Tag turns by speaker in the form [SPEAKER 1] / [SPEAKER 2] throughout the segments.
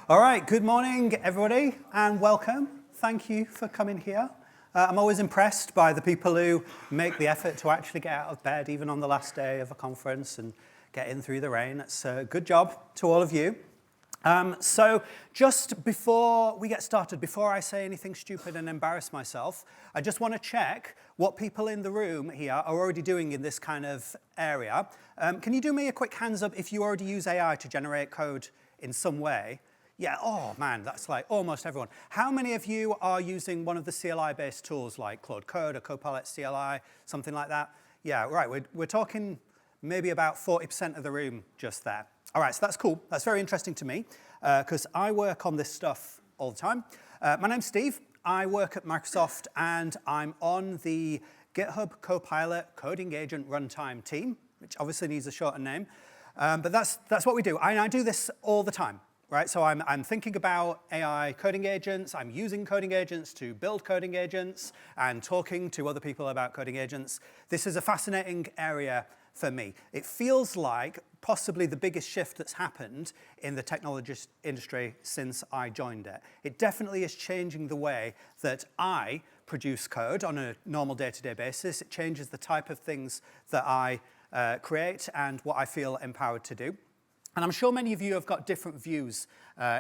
[SPEAKER 1] All right, good morning, everybody, and welcome. Thank you for coming here. I'm always impressed by the people who make the effort to actually get out of bed, even on the last day of a conference, and get in through the rain. It's a good job to all of you. So just before we get started, before I say anything stupid and embarrass myself, I just want to check what people in the room here are already doing in this kind of area. Can you do me a quick hands up if you already use AI to generate code in some way? Yeah, oh man, that's like almost everyone. How many of you are using one of the CLI-based tools like Claude Code or Copilot CLI, something like that? Yeah, right, we're talking maybe about 40% of the room just there. All right, so that's cool. That's very interesting to me because I work on this stuff all the time. My name's Steve. I work at Microsoft and I'm on the GitHub Copilot Coding Agent Runtime team, which obviously needs a shorter name. But that's what we do. I do this all the time. Right, so I'm thinking about AI coding agents, I'm using coding agents to build coding agents, and talking to other people about coding agents. This is a fascinating area for me. It feels like possibly the biggest shift that's happened in the technology industry since I joined it. It definitely is changing the way that I produce code on a normal day-to-day basis. It changes the type of things that I create and what I feel empowered to do. And I'm sure many of you have got different views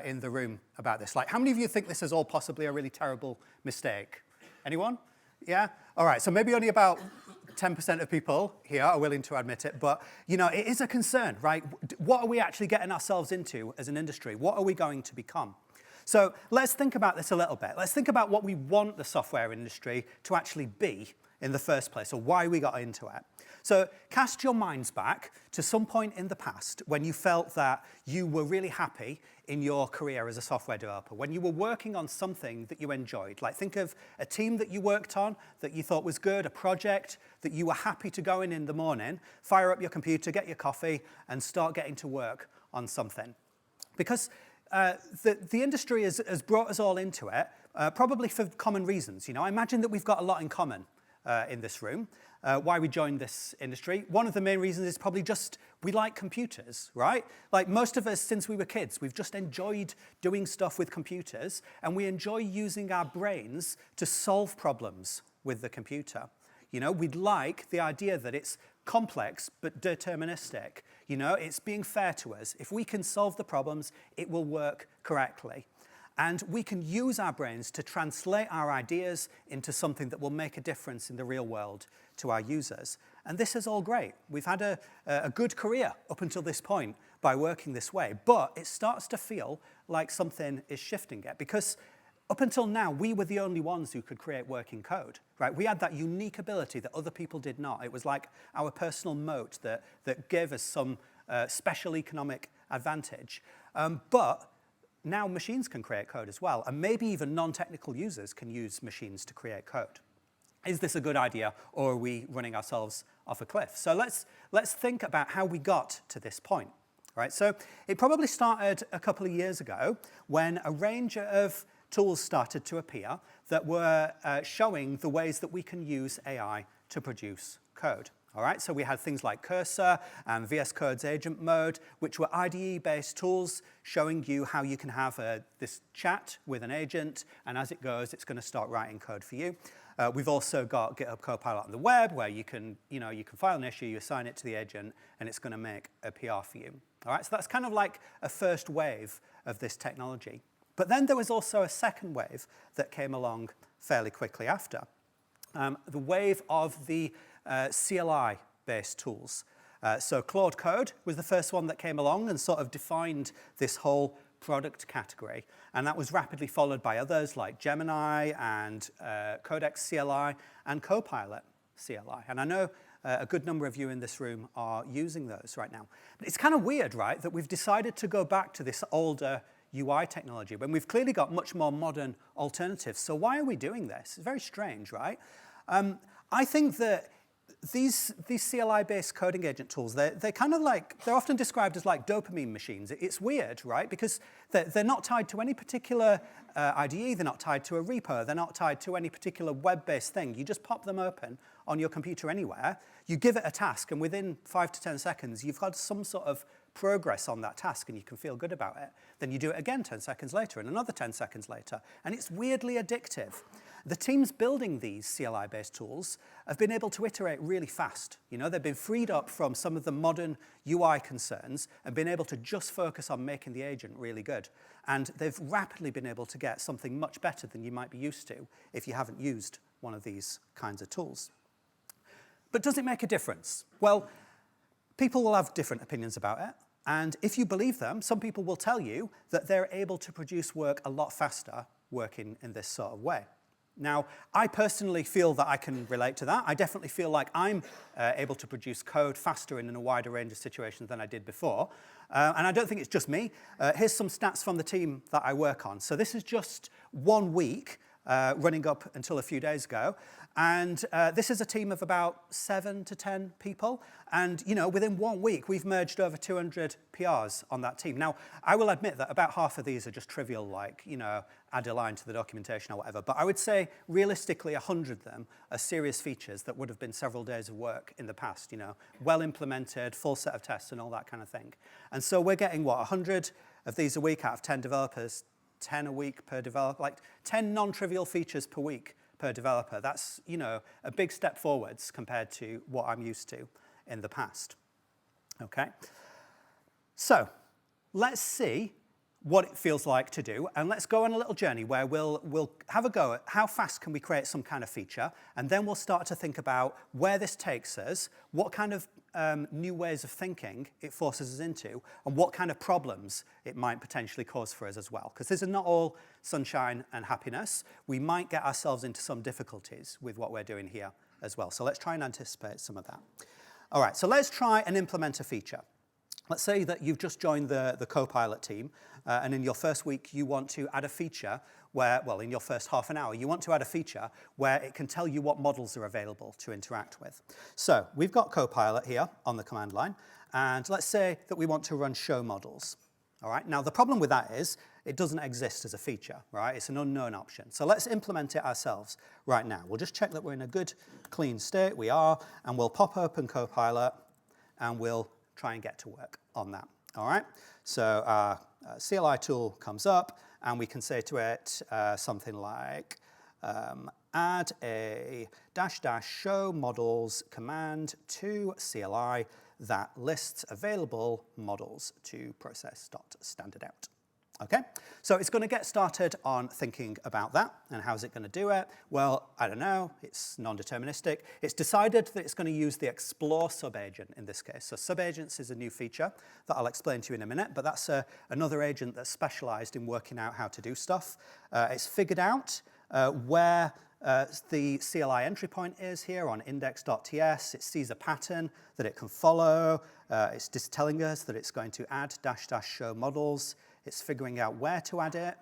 [SPEAKER 1] in the room about this. Like, how many of you think this is all possibly a really terrible mistake? Anyone? Yeah? All right, so maybe only about 10% of people here are willing to admit it, but you know, it is a concern, right? What are we actually getting ourselves into as an industry? What are we going to become? So let's think about this a little bit. Let's think about what we want the software industry to actually be in the first place, or why we got into it. So cast your minds back to some point in the past when you felt that you were really happy in your career as a software developer, when you were working on something that you enjoyed. Like, think of a team that you worked on that you thought was good, a project that you were happy to go in the morning, fire up your computer, get your coffee, and start getting to work on something. Because the industry has brought us all into it, probably for common reasons. You know, I imagine that we've got a lot in common in this room. Why we joined this industry. One of the main reasons is probably just we like computers, right? Like most of us, since we were kids, we've just enjoyed doing stuff with computers, and we enjoy using our brains to solve problems with the computer. You know, we'd like the idea that it's complex but deterministic. You know, it's being fair to us. If we can solve the problems, it will work correctly. And we can use our brains to translate our ideas into something that will make a difference in the real world to our users. And this is all great. We've had a good career up until this point by working this way, but it starts to feel like something is shifting it, because up until now, we were the only ones who could create working code, right? We had that unique ability that other people did not. It was like our personal moat that gave us some special economic advantage. But now machines can create code as well, and maybe even non-technical users can use machines to create code. Is this a good idea, or are we running ourselves off a cliff? So let's think about how we got to this point, right? So it probably started a couple of years ago when a range of tools started to appear that were showing the ways that we can use AI to produce code. All right, so we had things like Cursor and VS Code's agent mode, which were IDE-based tools showing you how you can have this chat with an agent, and as it goes, it's going to start writing code for you. We've also got GitHub Copilot on the web, where you can file an issue, you assign it to the agent, and it's going to make a PR for you. All right, so that's kind of like a first wave of this technology. But then there was also a second wave that came along fairly quickly after. The wave of the CLI-based tools. So Claude Code was the first one that came along and sort of defined this whole product category. And that was rapidly followed by others like Gemini and Codex CLI and Copilot CLI. And I know a good number of you in this room are using those right now. But it's kind of weird, right, that we've decided to go back to this older UI technology when we've clearly got much more modern alternatives. So why are we doing this? It's very strange, right? I think that these CLI-based coding agent tools, they're often described as like dopamine machines. It's weird, right? Because they're not tied to any particular IDE, they're not tied to a repo, they're not tied to any particular web-based thing. You just pop them open on your computer anywhere, you give it a task, and within 5 to 10 seconds, you've got some sort of progress on that task and you can feel good about it. Then you do it again 10 seconds later and another 10 seconds later. And it's weirdly addictive. The teams building these CLI-based tools have been able to iterate really fast. You know, they've been freed up from some of the modern UI concerns and been able to just focus on making the agent really good. And they've rapidly been able to get something much better than you might be used to if you haven't used one of these kinds of tools. But does it make a difference? Well, people will have different opinions about it. And if you believe them, some people will tell you that they're able to produce work a lot faster working in this sort of way. Now, I personally feel that I can relate to that. I definitely feel like I'm able to produce code faster in a wider range of situations than I did before. And I don't think it's just me. Here's some stats from the team that I work on. So this is just 1 week running up until a few days ago. And this is a team of about 7 to 10 people. And you know, within 1 week, we've merged over 200 PRs on that team. Now, I will admit that about half of these are just trivial, like, you know, add a line to the documentation or whatever. But I would say, realistically, 100 of them are serious features that would have been several days of work in the past, you know, well implemented, full set of tests and all that kind of thing. And so we're getting, what, 100 of these a week out of 10 developers, 10 a week per developer, like 10 non-trivial features per week per developer. That's, you know, a big step forwards compared to what I'm used to in the past. Okay? So let's see what it feels like to do, and let's go on a little journey where we'll have a go at how fast can we create some kind of feature, and then we'll start to think about where this takes us, what kind of new ways of thinking it forces us into, and what kind of problems it might potentially cause for us as well. Because this is not all sunshine and happiness. We might get ourselves into some difficulties with what we're doing here as well. So let's try and anticipate some of that. All right, so let's try and implement a feature. Let's say that you've just joined the Copilot team, and in your first week, you want to add a feature where, well, in your first half an hour, you want to add a feature where it can tell you what models are available to interact with. So we've got Copilot here on the command line, and let's say that we want to run show models. All right, now the problem with that is it doesn't exist as a feature, right? It's an unknown option. So let's implement it ourselves right now. We'll just check that we're in a good, clean state. We are, and we'll pop open Copilot, and we'll try and get to work on that, all right? So our CLI tool comes up, and we can say to it something like, add a -- show models command to CLI that lists available models to process.standardout. Okay, so it's going to get started on thinking about that, and how's it going to do it? Well, I don't know, it's non-deterministic. It's decided that it's going to use the explore subagent in this case. So subagents is a new feature that I'll explain to you in a minute, but that's another agent that's specialized in working out how to do stuff. It's figured out where the CLI entry point is here on index.ts. It sees a pattern that it can follow. It's just telling us that it's going to add -- show models. It's figuring out where to add it.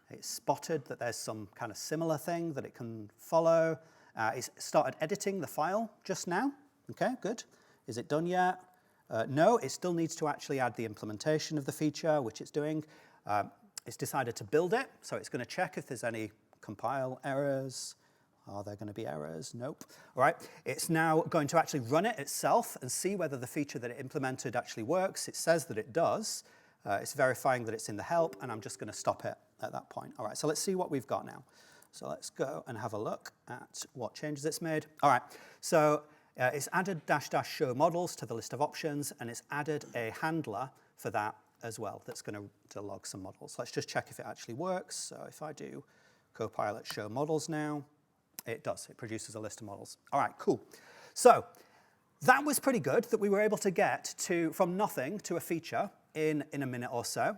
[SPEAKER 1] It's spotted that there's some kind of similar thing that it can follow. It's started editing the file just now. Okay, good. Is it done yet? No, it still needs to actually add the implementation of the feature, which it's doing. It's decided to build it, so it's going to check if there's any compile errors. Are there going to be errors? Nope. All right. It's now going to actually run it itself and see whether the feature that it implemented actually works. It says that it does. It's verifying that it's in the help, and I'm just going to stop it at that point. All right, so let's see what we've got now. So let's go and have a look at what changes it's made. All right, so it's added -- show models to the list of options, and it's added a handler for that as well that's going to log some models. Let's just check if it actually works. So if I do Copilot show models now, it does. It produces a list of models. All right, cool. So that was pretty good that we were able to get from nothing to a feature in a minute or so.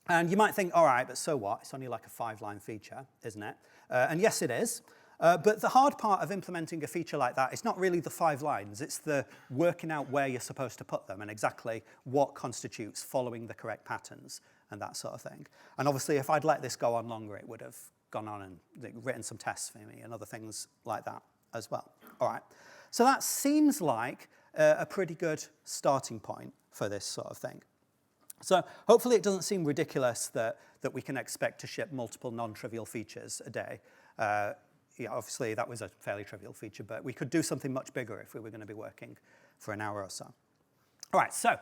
[SPEAKER 1] And you might think, all right, but so what? It's only like a 5-line feature, isn't it? And yes, it is. But the hard part of implementing a feature like that is not really the 5 lines. It's the working out where you're supposed to put them and exactly what constitutes following the correct patterns and that sort of thing. And obviously, if I'd let this go on longer, it would have gone on and written some tests for me and other things like that as well. All right. So that seems like a pretty good starting point for this sort of thing. So hopefully it doesn't seem ridiculous that we can expect to ship multiple non-trivial features a day. Yeah, obviously that was a fairly trivial feature, but we could do something much bigger if we were going to be working for an hour or so. All right, so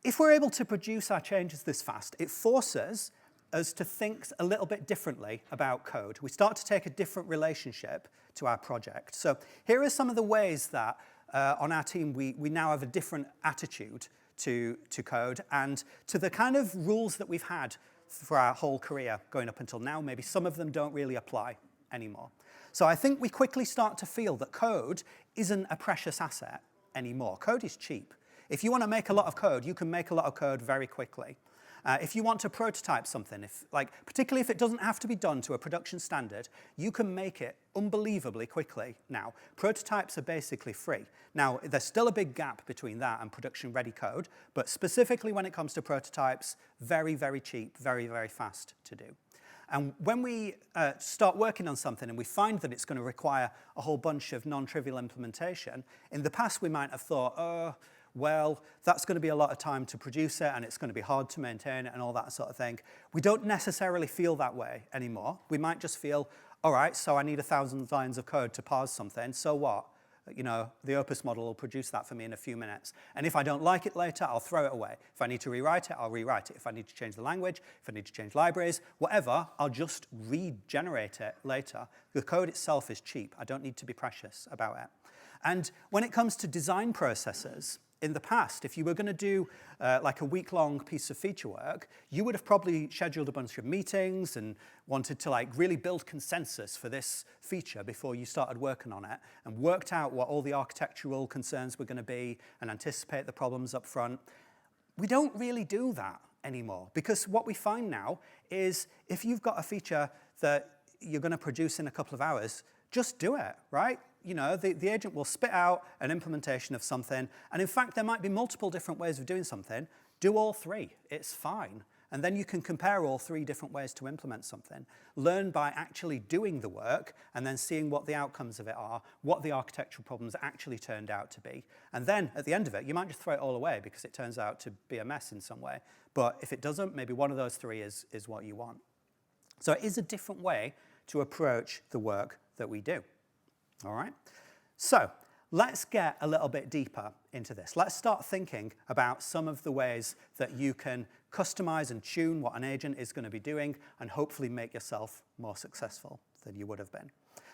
[SPEAKER 1] if we're able to produce our changes this fast, it forces us to think a little bit differently about code. We start to take a different relationship to our project. So here are some of the ways that on our team we now have a different attitude to code and to the kind of rules that we've had for our whole career going up until now. Maybe some of them don't really apply anymore. So I think we quickly start to feel that code isn't a precious asset anymore. Code is cheap. If you want to make a lot of code, you can make a lot of code very quickly. If you want to prototype something, particularly if it doesn't have to be done to a production standard, you can make it unbelievably quickly now. Prototypes are basically free. Now, there's still a big gap between that and production-ready code, but specifically when it comes to prototypes, very, very cheap, very, very fast to do. And when we start working on something and we find that it's going to require a whole bunch of non-trivial implementation, in the past we might have thought, oh, well, that's going to be a lot of time to produce it and it's going to be hard to maintain it and all that sort of thing. We don't necessarily feel that way anymore. We might just feel, all right, so I need 1,000 lines of code to parse something, so what? You know, the Opus model will produce that for me in a few minutes. And if I don't like it later, I'll throw it away. If I need to rewrite it, I'll rewrite it. If I need to change the language, if I need to change libraries, whatever, I'll just regenerate it later. The code itself is cheap. I don't need to be precious about it. And when it comes to design processes, in the past, if you were going to do like a week-long piece of feature work, you would have probably scheduled a bunch of meetings and wanted to like really build consensus for this feature before you started working on it and worked out what all the architectural concerns were going to be and anticipate the problems up front. We don't really do that anymore because what we find now is if you've got a feature that you're going to produce in a couple of hours, just do it, right? You know, the agent will spit out an implementation of something, and in fact, there might be multiple different ways of doing something. Do all three, it's fine. And then you can compare all three different ways to implement something. Learn by actually doing the work, and then seeing what the outcomes of it are, what the architectural problems actually turned out to be. And then, at the end of it, you might just throw it all away because it turns out to be a mess in some way. But if it doesn't, maybe one of those three is what you want. So it is a different way to approach the work that we do. All right, so let's get a little bit deeper into this. Let's start thinking about some of the ways that you can customize and tune what an agent is going to be doing and hopefully make yourself more successful than you would have been.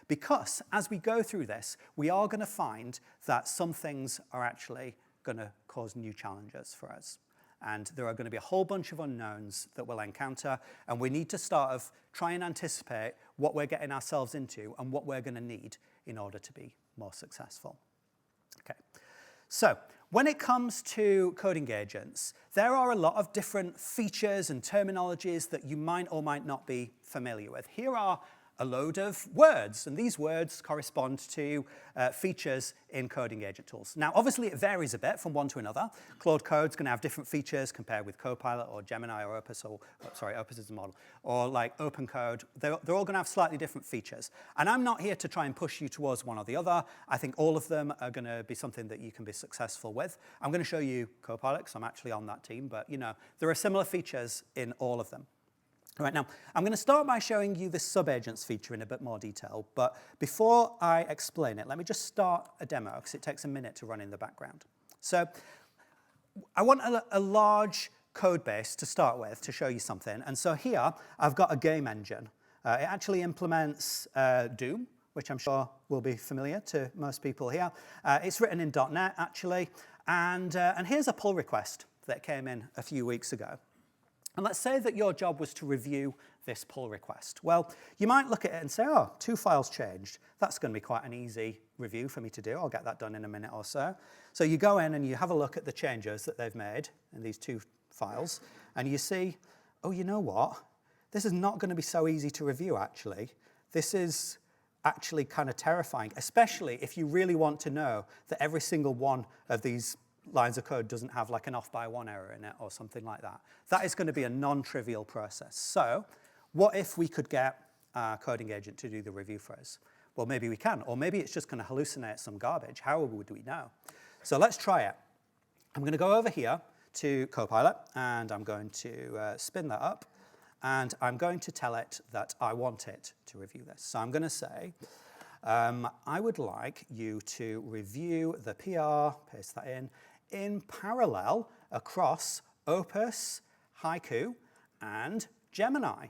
[SPEAKER 1] Because as we go through this, we are going to find that some things are actually going to cause new challenges for us. And there are going to be a whole bunch of unknowns that we'll encounter, and we need to try and anticipate what we're getting ourselves into and what we're going to need in order to be more successful. Okay, so when it comes to coding agents, there are a lot of different features and terminologies that you might or might not be familiar with. Here are a load of words, and these words correspond to features in coding agent tools. Now, obviously, it varies a bit from one to another. Claude Code's going to have different features compared with Copilot or Gemini or Opus, Opus is the model, or like Open Code. They're all going to have slightly different features. And I'm not here to try and push you towards one or the other. I think all of them are going to be something that you can be successful with. I'm going to show you Copilot, because I'm actually on that team, but you know, there are similar features in all of them. All right, now, I'm going to start by showing you this subagents feature in a bit more detail, but before I explain it, let me just start a demo, because it takes a minute to run in the background. So I want a large code base to start with to show you something, and so here I've got a game engine. It actually implements Doom, which I'm sure will be familiar to most people here. It's written in .NET, actually, and here's a pull request that came in a few weeks ago. And let's say that your job was to review this pull request. Well, you might look at it and say, oh, 2 files changed. That's going to be quite an easy review for me to do. I'll get that done in a minute or so. So you go in and you have a look at the changes that they've made in these 2 files, and you see, oh, you know what? This is not going to be so easy to review, actually. This is actually kind of terrifying, especially if you really want to know that every single one of these lines of code doesn't have like an off-by-1 error in it or something like that. That is going to be a non-trivial process. So what if we could get our coding agent to do the review for us? Well, maybe we can, or maybe it's just going to hallucinate some garbage. How would we know? So let's try it. I'm going to go over here to Copilot, and I'm going to spin that up, and I'm going to tell it that I want it to review this. So I'm going to say, I would like you to review the PR, paste that in in parallel across Opus, Haiku, and Gemini.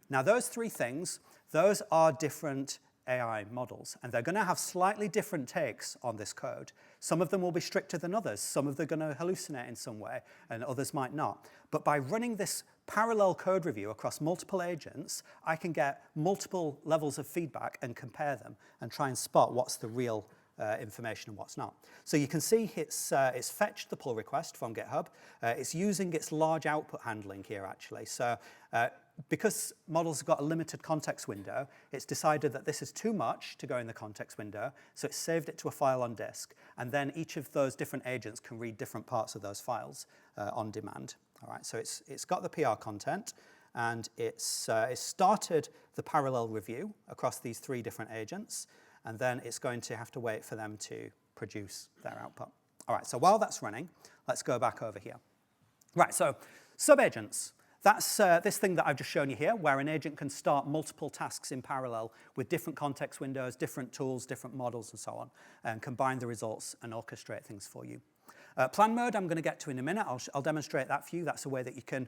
[SPEAKER 1] Now, those three things, those are different AI models, and they're going to have slightly different takes on this code. Some of them will be stricter than others. Some of them are going to hallucinate in some way, and others might not. But by running this parallel code review across multiple agents, I can get multiple levels of feedback and compare them and try and spot what's the real information and what's not. So you can see it's fetched the pull request from GitHub. It's using its large output handling here, actually. So because models have got a limited context window, it's decided that this is too much to go in the context window, so it's saved it to a file on disk, and then each of those different agents can read different parts of those files on demand. All right, so it's got the PR content, and it's started the parallel review across these three different agents, and then it's going to have to wait for them to produce their output. All right, so while that's running, let's go back over here. Right, so subagents. That's this thing that I've just shown you here, where an agent can start multiple tasks in parallel with different context windows, different tools, different models, and so on, and combine the results and orchestrate things for you. Plan mode, I'm going to get to in a minute. I'll demonstrate that for you. That's a way that you can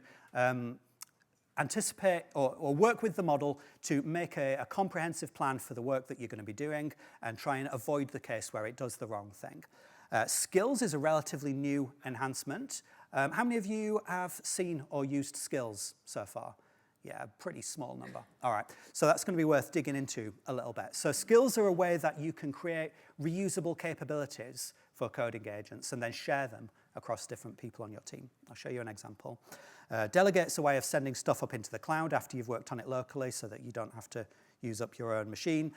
[SPEAKER 1] anticipate or work with the model to make a comprehensive plan for the work that you're going to be doing and try and avoid the case where it does the wrong thing. Skills is a relatively new enhancement. How many of you have seen or used skills so far? Yeah, a pretty small number. All right, so that's going to be worth digging into a little bit. So skills are a way that you can create reusable capabilities for coding agents and then share them across different people on your team. I'll show you an example. Delegate's a way of sending stuff up into the cloud after you've worked on it locally so that you don't have to use up your own machine.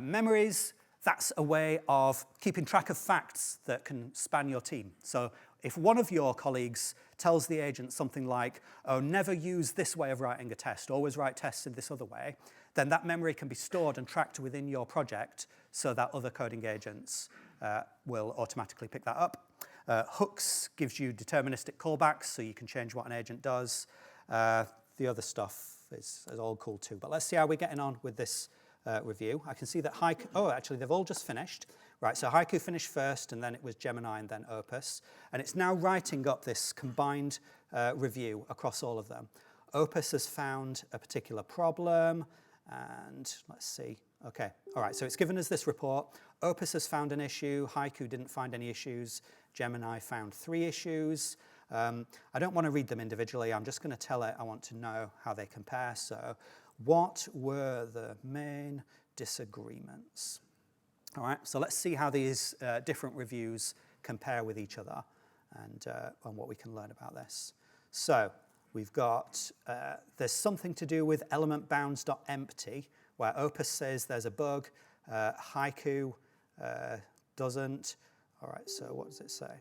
[SPEAKER 1] Memories, that's a way of keeping track of facts that can span your team. So if one of your colleagues tells the agent something like, oh, never use this way of writing a test, always write tests in this other way, then that memory can be stored and tracked within your project so that other coding agents will automatically pick that up. Hooks gives you deterministic callbacks, so you can change what an agent does. The other stuff is all cool too. But let's see how we're getting on with this review. I can see that Haiku, oh, actually, they've all just finished. Right, so Haiku finished first, and then it was Gemini, and then Opus. And it's now writing up this combined review across all of them. Opus has found a particular problem, and let's see. Okay, all right, so it's given us this report. Opus has found an issue. Haiku didn't find any issues. Gemini found 3 issues. I don't want to read them individually. I'm just going to tell it I want to know how they compare. So what were the main disagreements? All right, so let's see how these different reviews compare with each other and what we can learn about this. So we've got, there's something to do with element bounds.empty, where Opus says there's a bug, Haiku doesn't. All right, so what does it say?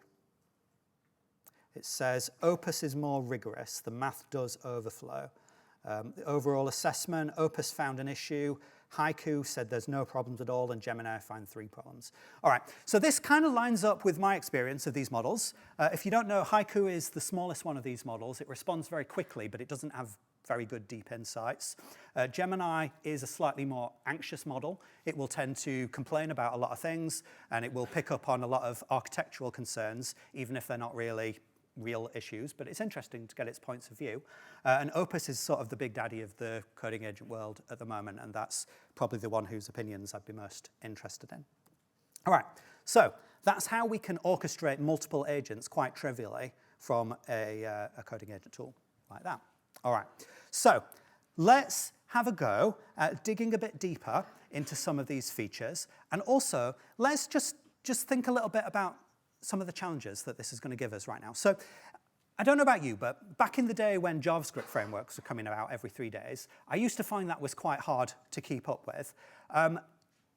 [SPEAKER 1] It says Opus is more rigorous, the math does overflow. The overall assessment, Opus found an issue, Haiku said there's no problems at all, and Gemini found 3 problems. All right, so this kind of lines up with my experience of these models. If you don't know, Haiku is the smallest one of these models. It responds very quickly, but it doesn't have very good deep insights. Gemini is a slightly more anxious model. It will tend to complain about a lot of things, and it will pick up on a lot of architectural concerns, even if they're not really real issues, but it's interesting to get its points of view. And Opus is sort of the big daddy of the coding agent world at the moment, and that's probably the one whose opinions I'd be most interested in. All right, so that's how we can orchestrate multiple agents quite trivially from a coding agent tool like that. All right, so let's have a go at digging a bit deeper into some of these features, and also let's just think a little bit about some of the challenges that this is going to give us right now. So I don't know about you, but back in the day when JavaScript frameworks were coming out every 3 days, I used to find that was quite hard to keep up with.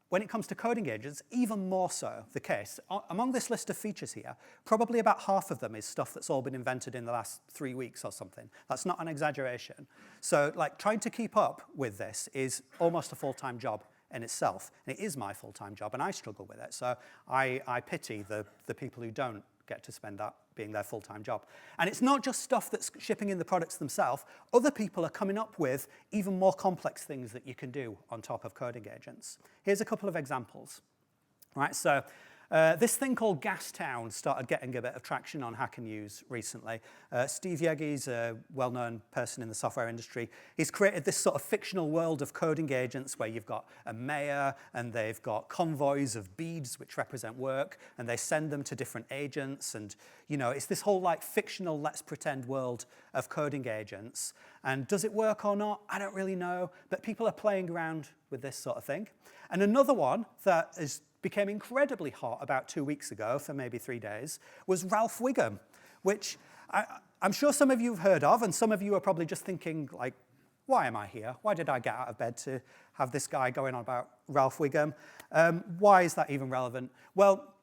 [SPEAKER 1] When it comes to coding agents, even more so the case. Among this list of features here, probably about half of them is stuff that's all been invented in the last 3 weeks or something. That's not an exaggeration. So like trying to keep up with this is almost a full-time job in itself. And it is my full-time job, and I struggle with it. So I pity the people who don't get to spend that being their full-time job. And it's not just stuff that's shipping in the products themselves. Other people are coming up with even more complex things that you can do on top of coding agents. Here's a couple of examples. Right, so This thing called Gastown started getting a bit of traction on Hacker News recently. Steve Yegge's a well-known person in the software industry. He's created this sort of fictional world of coding agents where you've got a mayor and they've got convoys of beads which represent work, and they send them to different agents. And it's this whole like fictional let's pretend world of coding agents. And does it work or not? I don't really know, but people are playing around with this sort of thing. And another one that became incredibly hot about 2 weeks ago for maybe 3 days was Ralph Wiggum, which I'm sure some of you have heard of, and some of you are probably just thinking, like, why am I here? Why did I get out of bed to have this guy going on about Ralph Wiggum? Why is that even relevant? Well,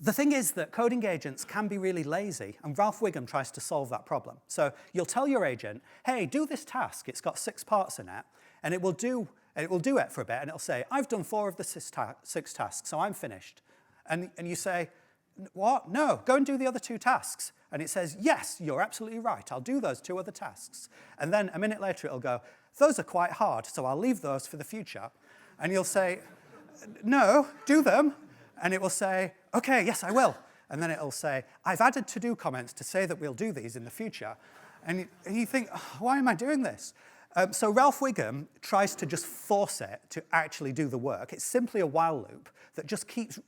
[SPEAKER 1] the thing is that coding agents can be really lazy, and Ralph Wiggum tries to solve that problem. So you'll tell your agent, hey, do this task. It's got 6 parts in it, and it will do it for a bit, and it'll say, I've done 4 of the 6 tasks, so I'm finished. And you say, what? No, go and do the other 2 tasks. And it says, yes, you're absolutely right. I'll do those 2 other tasks. And then a minute later, it'll go, those are quite hard, so I'll leave those for the future. And you'll say, no, do them. And it will say, OK, yes, I will. And then it'll say, I've added to-do comments to say that we'll do these in the future. And you think, oh, why am I doing this? So Ralph Wiggum tries to just force it to actually do the work. It's simply a while loop that just keeps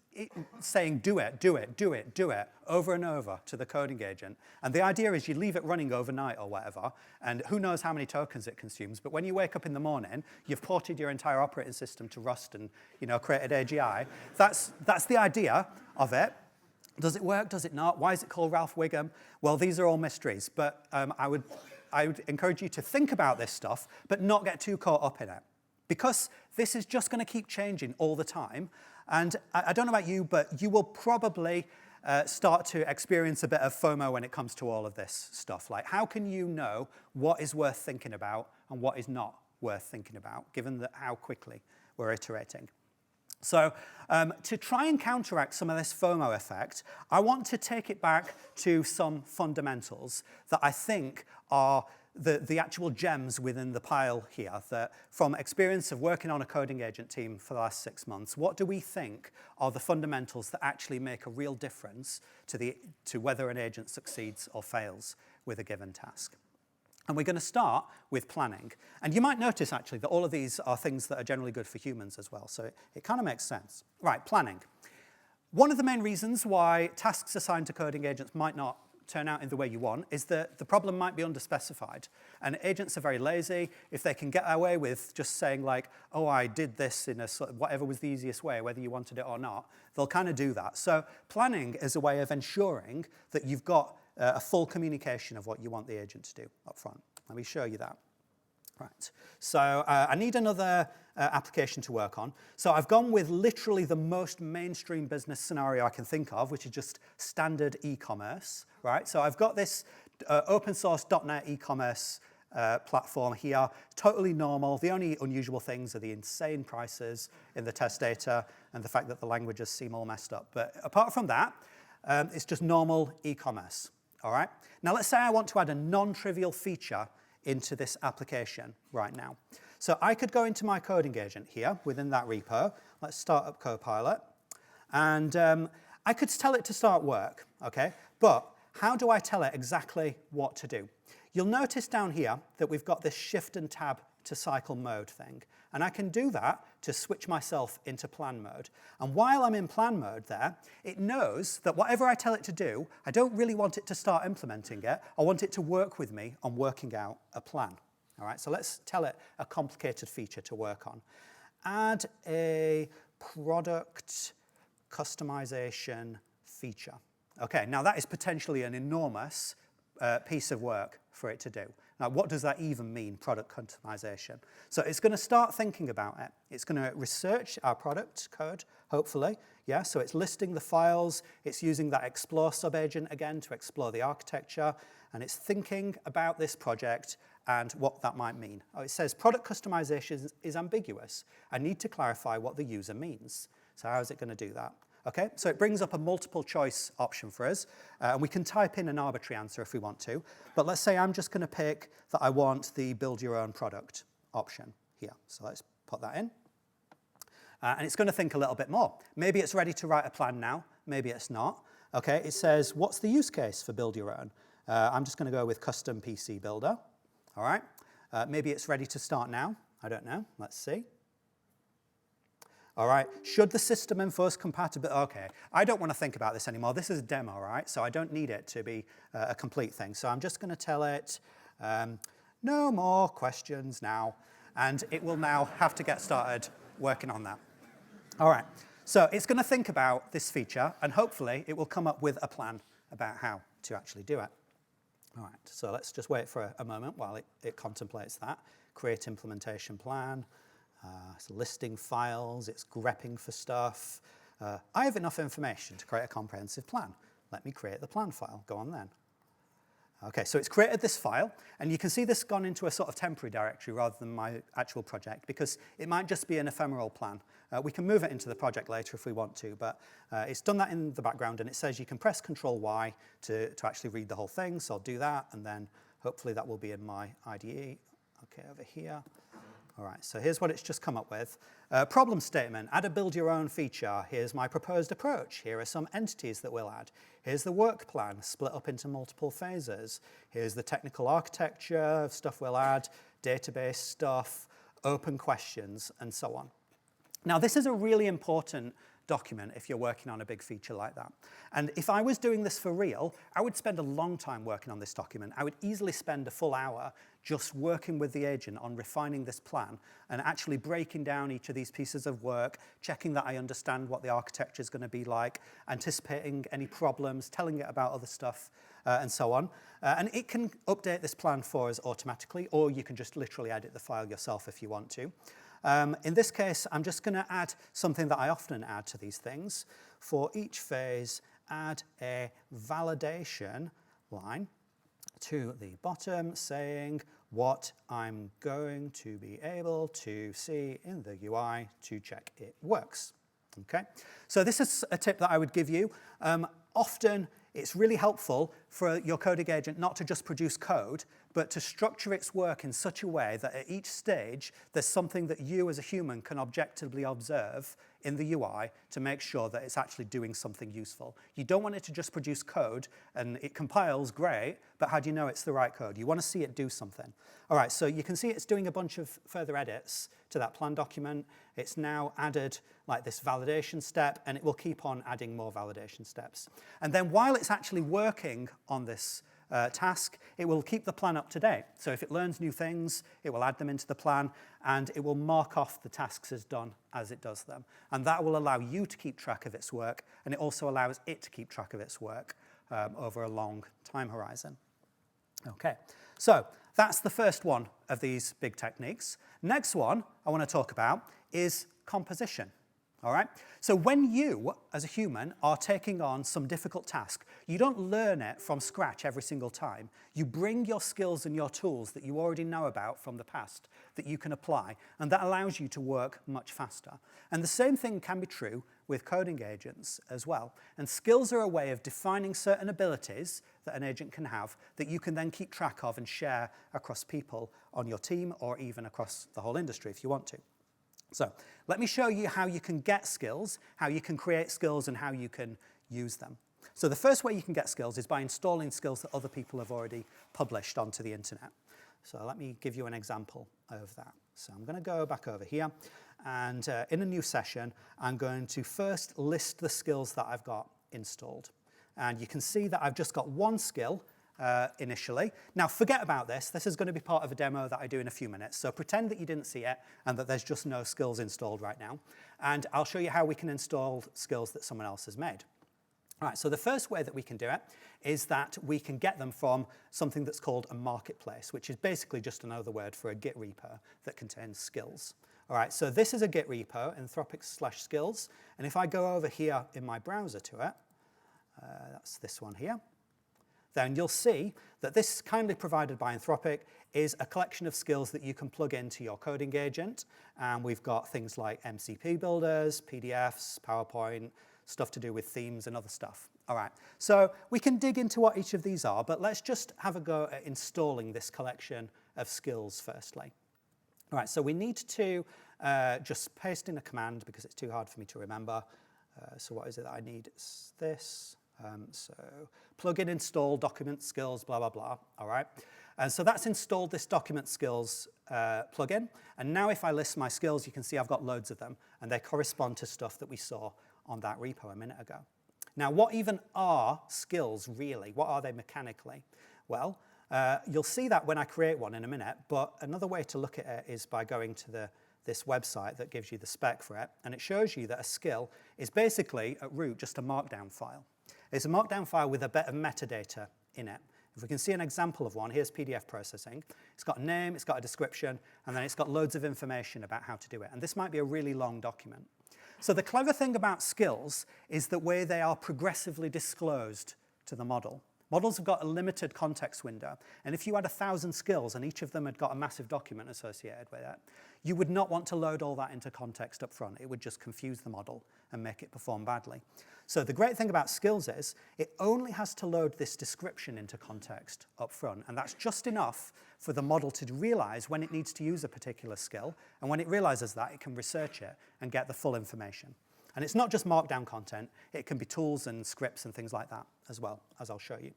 [SPEAKER 1] saying do it, do it, do it, do it, over and over to the coding agent. And the idea is you leave it running overnight or whatever, and who knows how many tokens it consumes. But when you wake up in the morning, you've ported your entire operating system to Rust and created AGI. That's the idea of it. Does it work? Does it not? Why is it called Ralph Wiggum? Well, these are all mysteries. But I would encourage you to think about this stuff, but not get too caught up in it. Because this is just going to keep changing all the time. And I don't know about you, but you will probably start to experience a bit of FOMO when it comes to all of this stuff. Like, how can you know what is worth thinking about and what is not worth thinking about, given how quickly we're iterating? So to try and counteract some of this FOMO effect, I want to take it back to some fundamentals that I think are the actual gems within the pile here, that from experience of working on a coding agent team for the last 6 months, what do we think are the fundamentals that actually make a real difference to whether an agent succeeds or fails with a given task? And we're going to start with planning. And you might notice, actually, that all of these are things that are generally good for humans as well. So it kind of makes sense. Right, planning. One of the main reasons why tasks assigned to coding agents might not turn out in the way you want is that the problem might be underspecified. And agents are very lazy. If they can get away with just saying, like, oh, I did this in a sort of whatever was the easiest way, whether you wanted it or not, they'll kind of do that. So planning is a way of ensuring that you've got a full communication of what you want the agent to do up front. Let me show you that. Right. So I need another application to work on. So I've gone with literally the most mainstream business scenario I can think of, which is just standard e-commerce. Right. So I've got this open source .NET e-commerce platform here, totally normal. The only unusual things are the insane prices in the test data and the fact that the languages seem all messed up. But apart from that, it's just normal e-commerce. All right. Now let's say I want to add a non-trivial feature into this application right now. So I could go into my coding agent here within that repo. Let's start up Copilot. And I could tell it to start work, okay? But how do I tell it exactly what to do? You'll notice down here that we've got this shift and tab to cycle mode thing. And I can do that to switch myself into plan mode. And while I'm in plan mode there, it knows that whatever I tell it to do, I don't really want it to start implementing it. I want it to work with me on working out a plan. All right, so let's tell it a complicated feature to work on. Add a product customization feature. Okay, now that is potentially an enormous piece of work for it to do. Now, what does that even mean, product customization? So it's going to start thinking about it. It's going to research our product code, hopefully. Yeah, so it's listing the files. It's using that explore subagent again to explore the architecture. And it's thinking about this project and what that might mean. Oh, it says product customization is ambiguous. I need to clarify what the user means. So how is it going to do that? Okay, so it brings up a multiple choice option for us. And we can type in an arbitrary answer if we want to. But let's say I'm just going to pick that I want the build your own product option here. So let's put that in. And it's going to think a little bit more. Maybe it's ready to write a plan now. Maybe it's not. Okay, it says, what's the use case for build your own? I'm just going to go with custom PC builder. All right. Maybe it's ready to start now. I don't know. Let's see. All right. Should the system enforce compatibility? Okay. I don't want to think about this anymore. This is a demo, right? So I don't need it to be a complete thing. So I'm just going to tell it, no more questions now. And it will now have to get started working on that. All right. So it's going to think about this feature, and hopefully it will come up with a plan about how to actually do it. All right, so let's just wait for a moment while it contemplates that. Create implementation plan. It's listing files. It's grepping for stuff. I have enough information to create a comprehensive plan. Let me create the plan file. Go on then. Okay, so it's created this file, and you can see this gone into a sort of temporary directory rather than my actual project, because it might just be an ephemeral plan. We can move it into the project later if we want to, but it's done that in the background, and it says you can press Control-Y to actually read the whole thing, so I'll do that, and then hopefully that will be in my IDE. Okay, over here. All right, so here's what it's just come up with. Problem statement, add a build your own feature. Here's my proposed approach. Here are some entities that we'll add. Here's the work plan split up into multiple phases. Here's the technical architecture, stuff we'll add, database stuff, open questions, and so on. Now, this is a really important document if you're working on a big feature like that. And if I was doing this for real, I would spend a long time working on this document. I would easily spend a full hour just working with the agent on refining this plan and actually breaking down each of these pieces of work, checking that I understand what the architecture is going to be like, anticipating any problems, telling it about other stuff, and so on. And it can update this plan for us automatically, or you can just literally edit the file yourself if you want to. In this case, I'm just going to add something that I often add to these things. For each phase, add a validation line to the bottom saying what I'm going to be able to see in the UI to check it works. Okay, so this is a tip that I would give you. Often, it's really helpful for your coding agent not to just produce code, but to structure its work in such a way that at each stage, there's something that you as a human can objectively observe in the UI to make sure that it's actually doing something useful. You don't want it to just produce code, and it compiles, great, but how do you know it's the right code? You want to see it do something. All right, so you can see it's doing a bunch of further edits to that plan document. It's now added like this validation step, and it will keep on adding more validation steps. And then while it's actually working on this task, it will keep the plan up to date. So if it learns new things, it will add them into the plan, and it will mark off the tasks as done as it does them. And that will allow you to keep track of its work, and it also allows it to keep track of its work over a long time horizon. Okay, so that's the first one of these big techniques. Next one I want to talk about is composition. All right? So when you, as a human, are taking on some difficult task, you don't learn it from scratch every single time. You bring your skills and your tools that you already know about from the past that you can apply, and that allows you to work much faster. And the same thing can be true with coding agents as well. And skills are a way of defining certain abilities that an agent can have that you can then keep track of and share across people on your team or even across the whole industry if you want to. So let me show you how you can get skills, how you can create skills, and how you can use them. So the first way you can get skills is by installing skills that other people have already published onto the internet. So let me give you an example of that. So I'm going to go back over here, and in a new session, I'm going to first list the skills that I've got installed. And you can see that I've just got one skill initially. Now forget about this. This is going to be part of a demo that I do in a few minutes. So pretend that you didn't see it and that there's just no skills installed right now. And I'll show you how we can install skills that someone else has made. All right, so the first way that we can do it is that we can get them from something that's called a marketplace, which is basically just another word for a Git repo that contains skills. All right, so this is a Git repo, Anthropic/skills. And if I go over here in my browser to it, that's this one here, then you'll see that this, kindly provided by Anthropic, is a collection of skills that you can plug into your coding agent. And we've got things like MCP builders, PDFs, PowerPoint, stuff to do with themes and other stuff. All right, so we can dig into what each of these are, but let's just have a go at installing this collection of skills firstly. All right, so we need to just paste in a command because it's too hard for me to remember. So what is it that I need? It's this. So plugin install document skills, blah, blah, blah. All right. And so that's installed this document skills plugin. And now if I list my skills, you can see I've got loads of them. And they correspond to stuff that we saw on that repo a minute ago. Now, what even are skills really? What are they mechanically? Well, you'll see that when I create one in a minute. But another way to look at it is by going to this website that gives you the spec for it. And it shows you that a skill is basically, at root, just a markdown file. It's a markdown file with a bit of metadata in it. If we can see an example of one, here's PDF processing. It's got a name, it's got a description, and then it's got loads of information about how to do it. And this might be a really long document. So the clever thing about skills is the way they are progressively disclosed to the model. Models have got a limited context window. And if you had 1,000 skills and each of them had got a massive document associated with it, you would not want to load all that into context up front. It would just confuse the model and make it perform badly. So the great thing about skills is it only has to load this description into context up front. And that's just enough for the model to realize when it needs to use a particular skill. And when it realizes that, it can research it and get the full information. And it's not just markdown content. It can be tools and scripts and things like that as well, as I'll show you.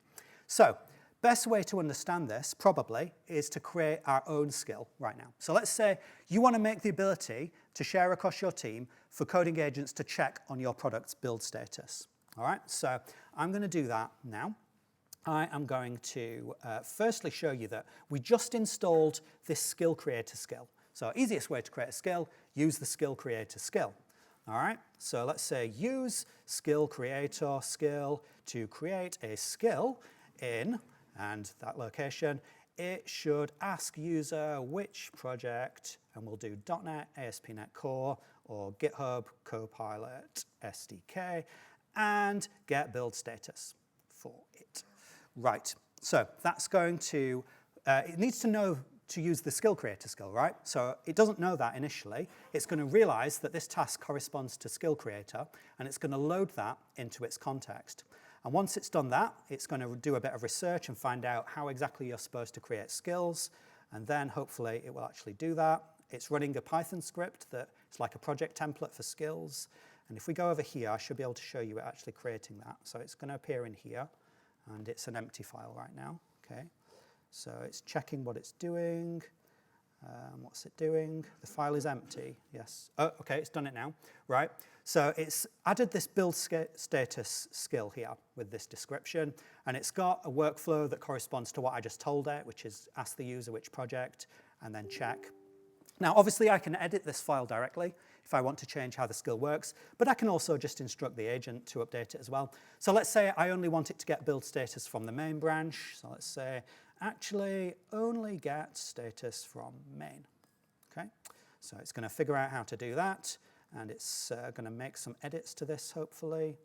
[SPEAKER 1] So best way to understand this, probably, is to create our own skill right now. So let's say you want to make the ability to share across your team for coding agents to check on your product's build status. All right, so I'm going to do that now. I am going to firstly show you that we just installed this skill creator skill. So easiest way to create a skill, use the skill creator skill. All right, so let's say use skill creator skill to create a skill in, and that location, it should ask user which project, and we'll do .NET, ASP.NET Core, or GitHub Copilot SDK, and get build status for it. Right, so that's going to, it needs to know to use the skill creator skill, right? So it doesn't know that initially. It's going to realize that this task corresponds to skill creator, and it's going to load that into its context. And once it's done that, it's going to do a bit of research and find out how exactly you're supposed to create skills, and then hopefully it will actually do that. It's running a Python script that is like a project template for skills. And if we go over here, I should be able to show you it actually creating that. So it's going to appear in here, and it's an empty file right now, okay? So it's checking what it's doing. What's it doing? The file is empty, yes. Oh, okay, it's done it now, right? So it's added this build status skill here with this description, and it's got a workflow that corresponds to what I just told it, which is ask the user which project, and then check. Now, obviously, I can edit this file directly if I want to change how the skill works, but I can also just instruct the agent to update it as well. So let's say I only want it to get build status from the main branch. So let's say actually only get status from main, okay? So it's going to figure out how to do that, and it's going to make some edits to this, hopefully.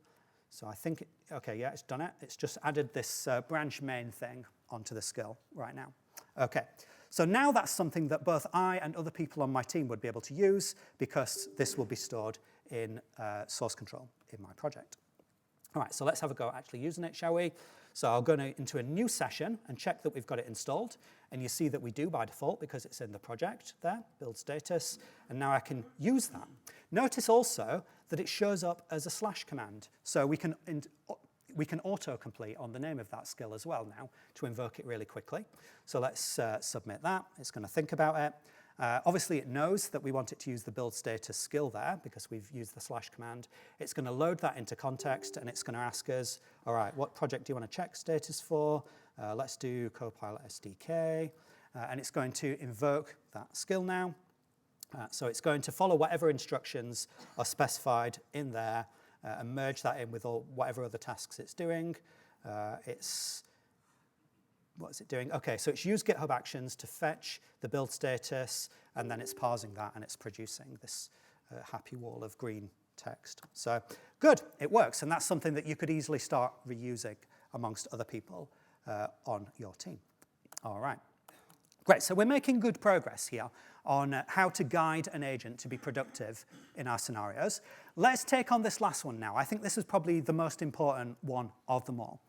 [SPEAKER 1] So I think, okay, yeah, it's done it. It's just added this branch main thing onto the skill right now. Okay, so now that's something that both I and other people on my team would be able to use because this will be stored in source control in my project. All right, so let's have a go at actually using it, shall we? So I'll go into a new session and check that we've got it installed. And you see that we do by default because it's in the project there, build status. And now I can use that. Notice also that it shows up as a / command. So we can autocomplete on the name of that skill as well now to invoke it really quickly. So let's submit that. It's going to think about it. Obviously, it knows that we want it to use the build status skill there because we've used the / command. It's going to load that into context, and it's going to ask us, all right, what project do you want to check status for? Let's do Copilot SDK. And it's going to invoke that skill now. So it's going to follow whatever instructions are specified in there and merge that in with whatever other tasks it's doing. What is it doing? Okay, so it's used GitHub Actions to fetch the build status, and then it's parsing that, and it's producing this happy wall of green text. So good, it works, and that's something that you could easily start reusing amongst other people on your team. All right, great. So we're making good progress here on how to guide an agent to be productive in our scenarios. Let's take on this last one now. I think this is probably the most important one of them all.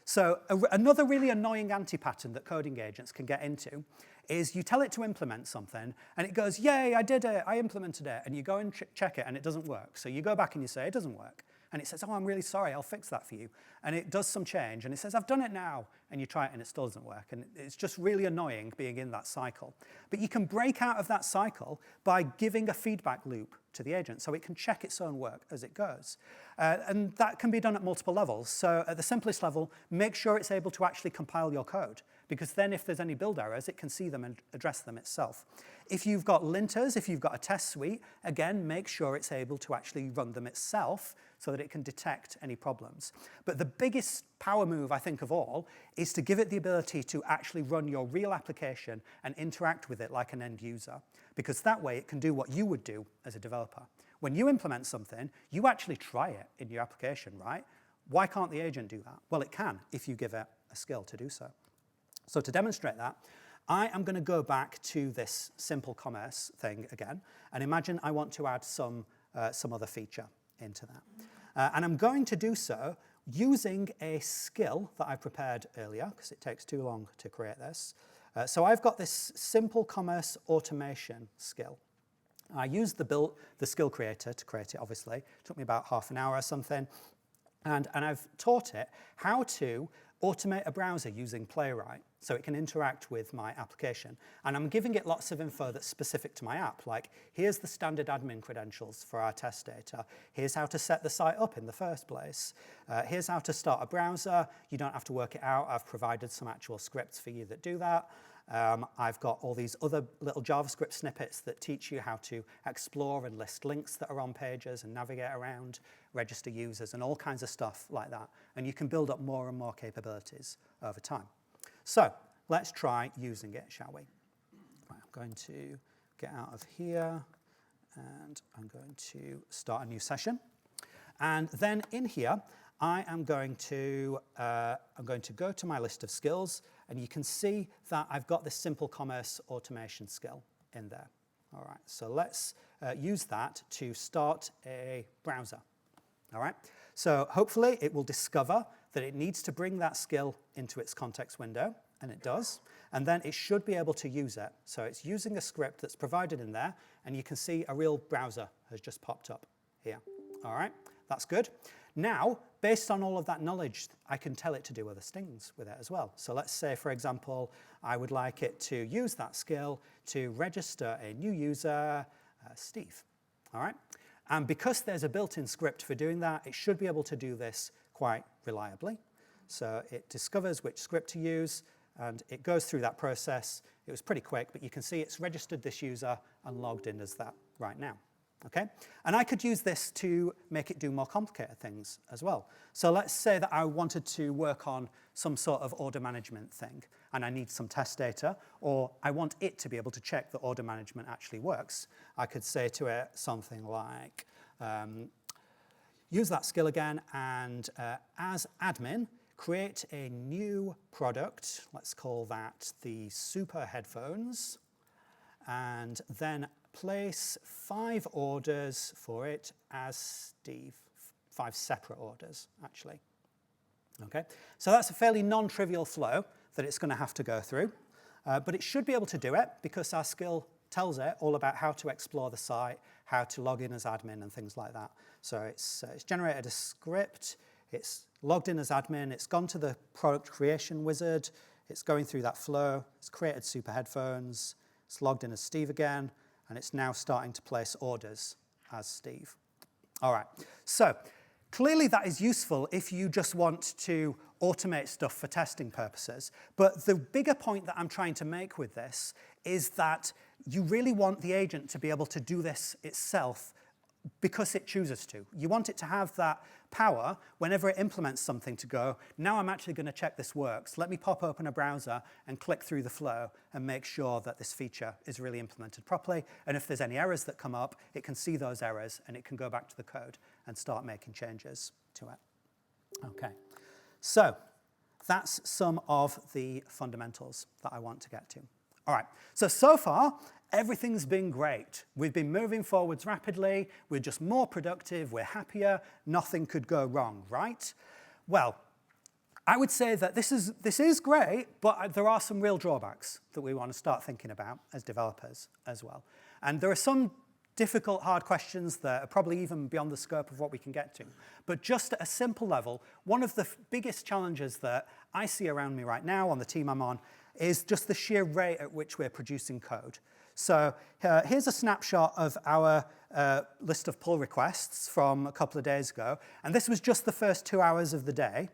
[SPEAKER 1] So another really annoying anti-pattern that coding agents can get into is you tell it to implement something, and it goes, yay, I did it, I implemented it, and you go and check it, and it doesn't work. So you go back and you say, it doesn't work. And it says, oh, I'm really sorry, I'll fix that for you. And it does some change, and it says, I've done it now. And you try it, and it still doesn't work. And it's just really annoying being in that cycle. But you can break out of that cycle by giving a feedback loop to the agent, so it can check its own work as it goes. And that can be done at multiple levels. So at the simplest level, make sure it's able to actually compile your code, because then if there's any build errors, it can see them and address them itself. If you've got linters, if you've got a test suite, again, make sure it's able to actually run them itself so that it can detect any problems. But the biggest power move, I think, of all, is to give it the ability to actually run your real application and interact with it like an end user, because that way it can do what you would do as a developer. When you implement something, you actually try it in your application, right? Why can't the agent do that? Well, it can if you give it a skill to do so. So to demonstrate that, I am going to go back to this simple commerce thing again, and imagine I want to add some other feature into that. And I'm going to do so using a skill that I prepared earlier, because it takes too long to create this. So I've got this simple commerce automation skill. I used the skill creator to create it, obviously. It took me about half an hour or something. And I've taught it how to automate a browser using Playwright so it can interact with my application. And I'm giving it lots of info that's specific to my app, like here's the standard admin credentials for our test data. Here's how to set the site up in the first place. Here's how to start a browser. You don't have to work it out. I've provided some actual scripts for you that do that. I've got all these other little JavaScript snippets that teach you how to explore and list links that are on pages and navigate around, register users, and all kinds of stuff like that. And you can build up more and more capabilities over time. So let's try using it, shall we? Right, I'm going to get out of here, and I'm going to start a new session. And then in here, I am going to go to my list of skills, and you can see that I've got this simple commerce automation skill in there. All right, so let's use that to start a browser. All right, so hopefully it will discover that it needs to bring that skill into its context window, and it does. And then it should be able to use it. So it's using a script that's provided in there, and you can see a real browser has just popped up here. All right, that's good. Now, based on all of that knowledge, I can tell it to do other things with it as well. So let's say, for example, I would like it to use that skill to register a new user, Steve. All right? And because there's a built-in script for doing that, it should be able to do this quite reliably. So it discovers which script to use, and it goes through that process. It was pretty quick, but you can see it's registered this user and logged in as that right now. Okay? And I could use this to make it do more complicated things as well. So let's say that I wanted to work on some sort of order management thing, and I need some test data, or I want it to be able to check that order management actually works. I could say to it something like, use that skill again, and as admin, create a new product. Let's call that the Super Headphones, and then place 5 orders for it as Steve, 5 separate orders, actually. Okay, so that's a fairly non-trivial flow that it's going to have to go through, but it should be able to do it because our skill tells it all about how to explore the site, how to log in as admin and things like that. So it's generated a script, it's logged in as admin, it's gone to the product creation wizard, it's going through that flow, it's created Super Headphones, it's logged in as Steve again, and it's now starting to place orders as Steve. All right, so clearly that is useful if you just want to automate stuff for testing purposes. But the bigger point that I'm trying to make with this is that you really want the agent to be able to do this itself because it chooses to. You want it to have that power whenever it implements something to go, now I'm actually going to check this works. Let me pop open a browser and click through the flow and make sure that this feature is really implemented properly. And if there's any errors that come up, it can see those errors and it can go back to the code and start making changes to it. Okay, so that's some of the fundamentals that I want to get to. All right, so far, everything's been great. We've been moving forwards rapidly. We're just more productive. We're happier. Nothing could go wrong, right? Well, I would say that this is great, but there are some real drawbacks that we want to start thinking about as developers as well. And there are some difficult, hard questions that are probably even beyond the scope of what we can get to. But just at a simple level, one of the biggest challenges that I see around me right now on the team I'm on is just the sheer rate at which we're producing code. So here's a snapshot of our list of pull requests from a couple of days ago. And this was just the first 2 hours of the day.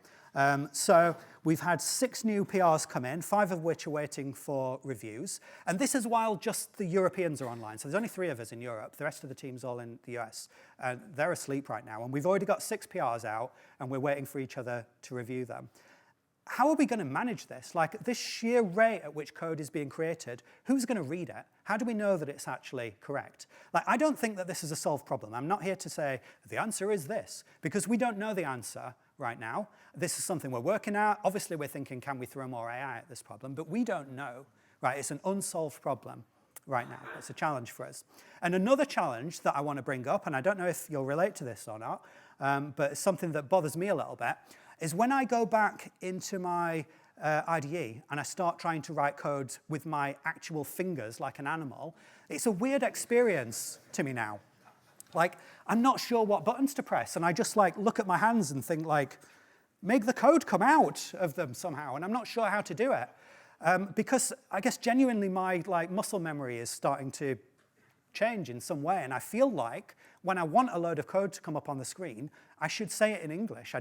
[SPEAKER 1] So we've had 6 new PRs come in, 5 of which are waiting for reviews. And this is while just the Europeans are online. So there's only 3 of us in Europe. The rest of the team's all in the US. They're asleep right now. And we've already got 6 PRs out, and we're waiting for each other to review them. How are we going to manage this? Like, this sheer rate at which code is being created, who's going to read it? How do we know that it's actually correct? Like, I don't think that this is a solved problem. I'm not here to say the answer is this, because we don't know the answer right now. This is something we're working at. Obviously, we're thinking, can we throw more AI at this problem? But we don't know, right? It's an unsolved problem right now. It's a challenge for us. And another challenge that I want to bring up, and I don't know if you'll relate to this or not, but it's something that bothers me a little bit, is when I go back into my IDE and I start trying to write code with my actual fingers like an animal, it's a weird experience to me now. Like, I'm not sure what buttons to press, and I just like look at my hands and think like, make the code come out of them somehow, and I'm not sure how to do it. Because I guess genuinely my like muscle memory is starting to change in some way, and I feel like when I want a load of code to come up on the screen, I should say it in English.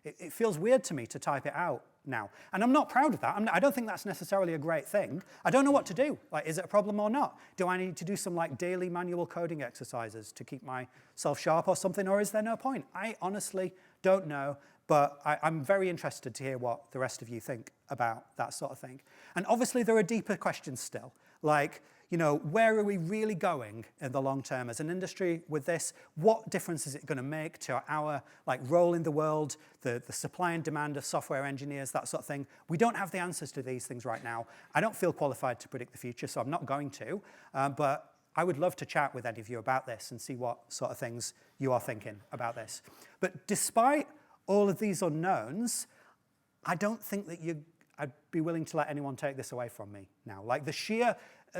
[SPEAKER 1] It feels weird to me to type it out now. And I'm not proud of that. I don't think that's necessarily a great thing. I don't know what to do. Like, is it a problem or not? Do I need to do some like daily manual coding exercises to keep myself sharp or something, or is there no point? I honestly don't know, but I'm very interested to hear what the rest of you think about that sort of thing. And obviously there are deeper questions still, like, you know, where are we really going in the long term as an industry with this? What difference is it going to make to our like role in the world, the supply and demand of software engineers, that sort of thing? We don't have the answers to these things right now. I don't feel qualified to predict the future, so I'm not going to. But I would love to chat with any of you about this and see what sort of things you are thinking about this. But despite all of these unknowns, I don't think that I'd be willing to let anyone take this away from me now. Like, the sheer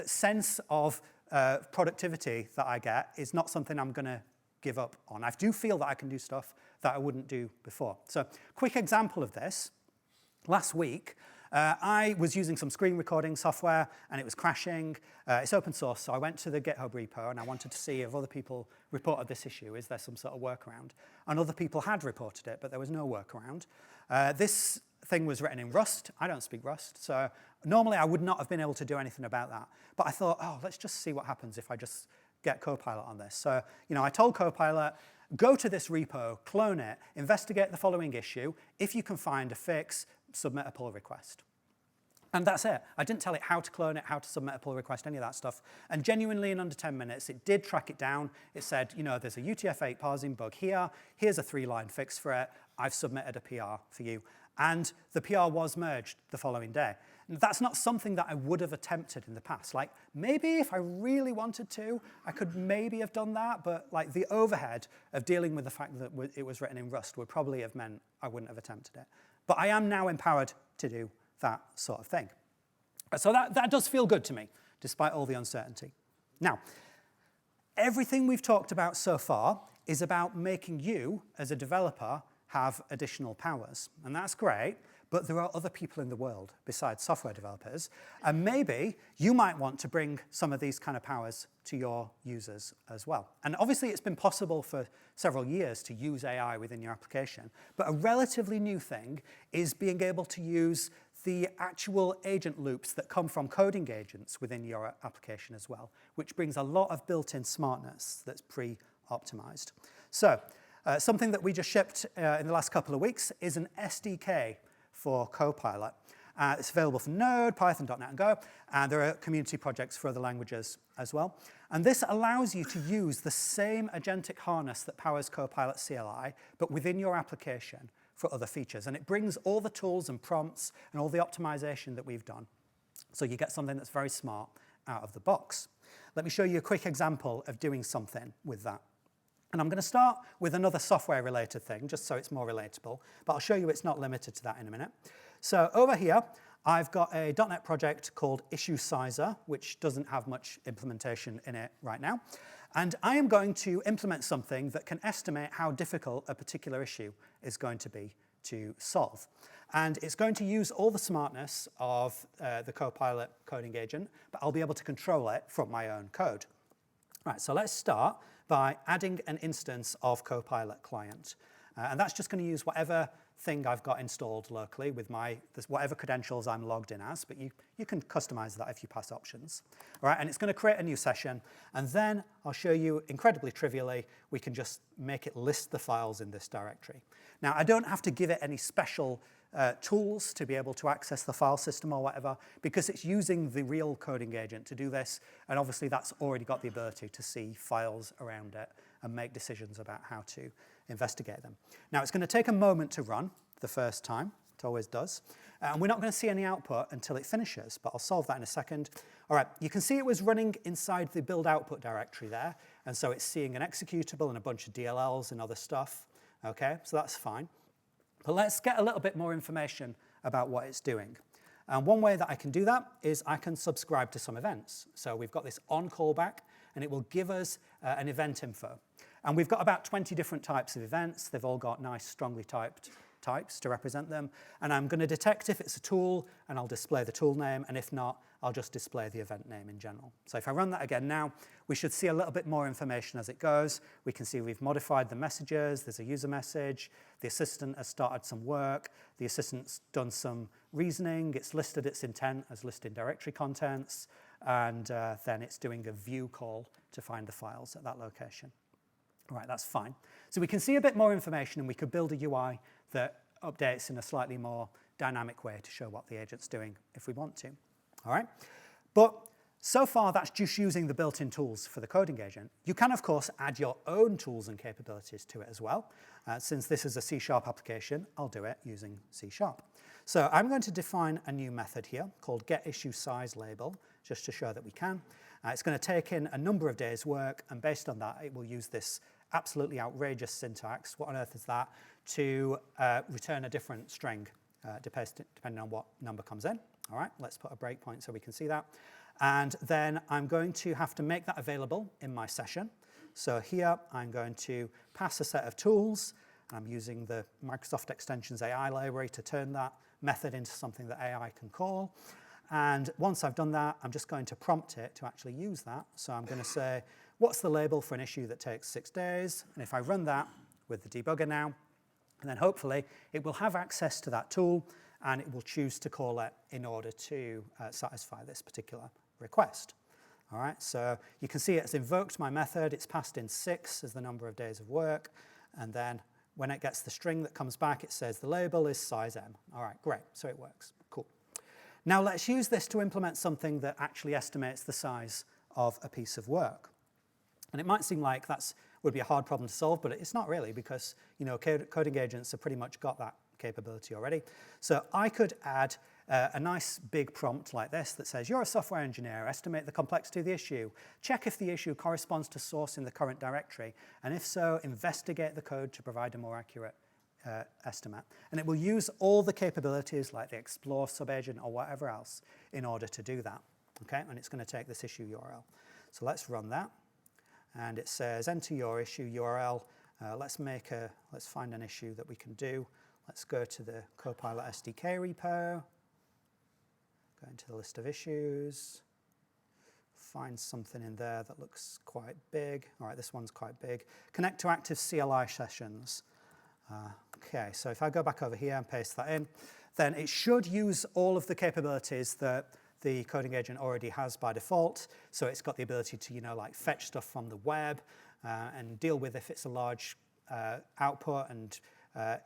[SPEAKER 1] sense of productivity that I get is not something I'm going to give up on. I do feel that I can do stuff that I wouldn't do before. So, quick example of this. Last week, I was using some screen recording software, and it was crashing. It's open source, so I went to the GitHub repo, and I wanted to see if other people reported this issue. Is there some sort of workaround? And other people had reported it, but there was no workaround. This thing was written in Rust. I don't speak Rust, so normally I would not have been able to do anything about that. But I thought, oh, let's just see what happens if I just get Copilot on this. So, you know, I told Copilot, go to this repo, clone it, investigate the following issue. If you can find a fix, submit a pull request. And that's it. I didn't tell it how to clone it, how to submit a pull request, any of that stuff. And genuinely, in under 10 minutes, it did track it down. It said, you know, there's a UTF-8 parsing bug here. Here's a 3-line fix for it. I've submitted a PR for you. And the PR was merged the following day. And that's not something that I would have attempted in the past. Like, maybe if I really wanted to, I could maybe have done that. But like, the overhead of dealing with the fact that it was written in Rust would probably have meant I wouldn't have attempted it. But I am now empowered to do that sort of thing. So that does feel good to me, despite all the uncertainty. Now, everything we've talked about so far is about making you, as a developer, have additional powers. And that's great, but there are other people in the world besides software developers. And maybe you might want to bring some of these kind of powers to your users as well. And obviously, it's been possible for several years to use AI within your application. But a relatively new thing is being able to use the actual agent loops that come from coding agents within your application as well, which brings a lot of built-in smartness that's pre-optimized. So, something that we just shipped in the last couple of weeks is an SDK for Copilot. It's available for Node, Python, .NET, and Go, and there are community projects for other languages as well. And this allows you to use the same agentic harness that powers Copilot CLI, but within your application for other features. And it brings all the tools and prompts and all the optimization that we've done. So you get something that's very smart out of the box. Let me show you a quick example of doing something with that. And I'm going to start with another software-related thing, just so it's more relatable, but I'll show you it's not limited to that in a minute. So over here, I've got a .NET project called Issue Sizer, which doesn't have much implementation in it right now. And I am going to implement something that can estimate how difficult a particular issue is going to be to solve. And it's going to use all the smartness of the Copilot coding agent, but I'll be able to control it from my own code. Right, so let's start by adding an instance of Copilot client. And that's just going to use whatever thing I've got installed locally with whatever credentials I'm logged in as, but you can customize that if you pass options. All right, and it's going to create a new session, and then I'll show you incredibly trivially, we can just make it list the files in this directory. Now, I don't have to give it any special tools to be able to access the file system or whatever, because it's using the real coding agent to do this, and obviously that's already got the ability to see files around it and make decisions about how to investigate them. Now, it's going to take a moment to run the first time. It always does. And we're not going to see any output until it finishes, but I'll solve that in a second. All right, you can see it was running inside the build output directory there, and so it's seeing an executable and a bunch of DLLs and other stuff. Okay, so that's fine. But let's get a little bit more information about what it's doing. And one way that I can do that is I can subscribe to some events. So we've got this on callback, and it will give us an event info. And we've got about 20 different types of events. They've all got nice, strongly typed types to represent them. And I'm going to detect if it's a tool, and I'll display the tool name. And if not, I'll just display the event name in general. So if I run that again now, we should see a little bit more information as it goes. We can see we've modified the messages. There's a user message. The assistant has started some work. The assistant's done some reasoning. It's listed its intent as listed directory contents. And then it's doing a view call to find the files at that location. All right, that's fine. So we can see a bit more information, and we could build a UI that updates in a slightly more dynamic way to show what the agent's doing if we want to. All right? But so far, that's just using the built-in tools for the coding agent. You can, of course, add your own tools and capabilities to it as well. Since this is a C# application, I'll do it using C#. So I'm going to define a new method here called getIssueSizeLabel, just to show that we can. It's going to take in a number of days' work, and based on that, it will use this absolutely outrageous syntax, what on earth is that, to return a different string depending on what number comes in. All right, let's put a breakpoint so we can see that. And then I'm going to have to make that available in my session. So here I'm going to pass a set of tools. I'm using the Microsoft Extensions AI library to turn that method into something that AI can call. And once I've done that, I'm just going to prompt it to actually use that. So I'm going to say, what's the label for an issue that takes 6 days? And if I run that with the debugger now, and then hopefully it will have access to that tool, and it will choose to call it in order to satisfy this particular request. All right, so you can see it's invoked my method. It's passed in 6 as the number of days of work. And then when it gets the string that comes back, it says the label is size M. All right, great, so it works. Cool. Now let's use this to implement something that actually estimates the size of a piece of work. And it might seem like that would be a hard problem to solve, but it's not really, because coding agents have pretty much got that capability already. So I could add a nice big prompt like this that says, you're a software engineer, estimate the complexity of the issue, check if the issue corresponds to source in the current directory, and if so, investigate the code to provide a more accurate estimate. And it will use all the capabilities like the explore subagent or whatever else in order to do that. Okay, and it's going to take this issue URL. So let's run that. And it says, enter your issue URL. Let's find an issue that we can do. Let's go to the Copilot SDK repo, go into the list of issues, find something in there that looks quite big. All right, this one's quite big. Connect to active CLI sessions. Okay, so if I go back over here and paste that in, then it should use all of the capabilities that the coding agent already has by default. So it's got the ability to, like fetch stuff from the web and deal with if it's a large output and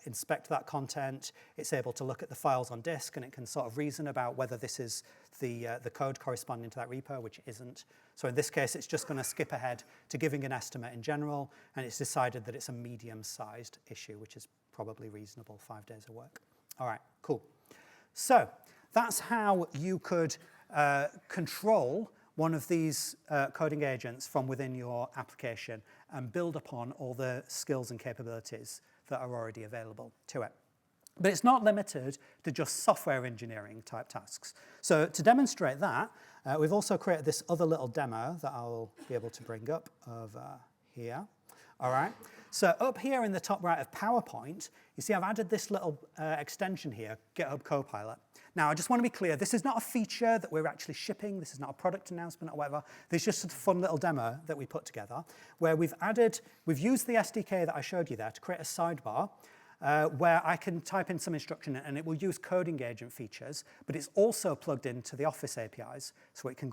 [SPEAKER 1] inspect that content. It's able to look at the files on disk, and it can sort of reason about whether this is the code corresponding to that repo, which it isn't. So in this case, it's just going to skip ahead to giving an estimate in general, and it's decided that it's a medium-sized issue, which is probably reasonable, 5 days of work. All right, cool. So that's how you could control one of these coding agents from within your application and build upon all the skills and capabilities that are already available to it. But it's not limited to just software engineering type tasks. So to demonstrate that, we've also created this other little demo that I'll be able to bring up over here. All right. So up here in the top right of PowerPoint, you see I've added this little extension here, GitHub Copilot. Now, I just want to be clear, this is not a feature that we're actually shipping. This is not a product announcement or whatever. This is just a fun little demo that we put together where we've used the SDK that I showed you there to create a sidebar where I can type in some instruction and it will use coding agent features, but it's also plugged into the Office APIs so it can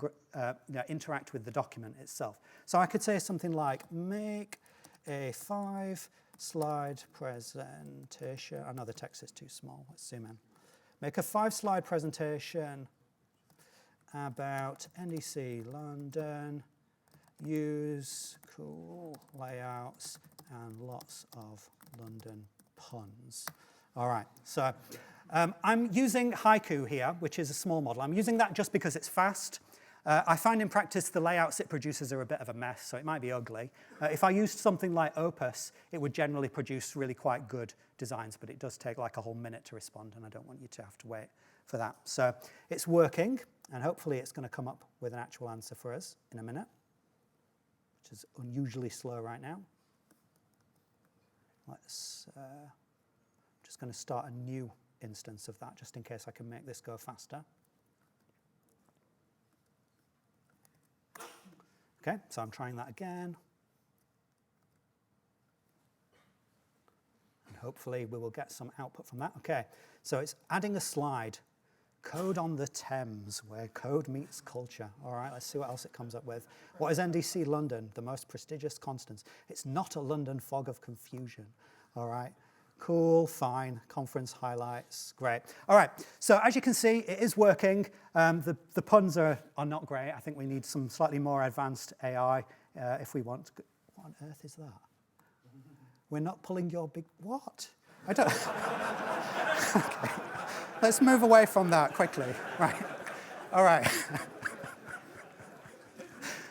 [SPEAKER 1] interact with the document itself. So I could say something like, make a 5-slide presentation. I know the text is too small. Let's zoom in. Make a 5-slide presentation about NDC London, use cool layouts and lots of London puns. All right, so I'm using Haiku here, which is a small model. I'm using that just because it's fast. I find in practice the layouts it produces are a bit of a mess, so it might be ugly. If I used something like Opus, it would generally produce really quite good designs, but it does take like a whole minute to respond, and I don't want you to have to wait for that. So it's working, and hopefully it's going to come up with an actual answer for us in a minute, which is unusually slow right now. Let's just going to start a new instance of that, just in case I can make this go faster. Okay, so I'm trying that again. And hopefully we will get some output from that. Okay, so it's adding a slide. Code on the Thames, where code meets culture. All right, let's see what else it comes up with. What is NDC London? The most prestigious constance. It's not a London fog of confusion. All right, cool, fine. Conference highlights, great. All right, so as you can see, it is working. The puns are not great. I think we need some slightly more advanced AI if we want to. What on earth is that? We're not pulling your big, what? I don't. Okay. Let's move away from that quickly, right? All right.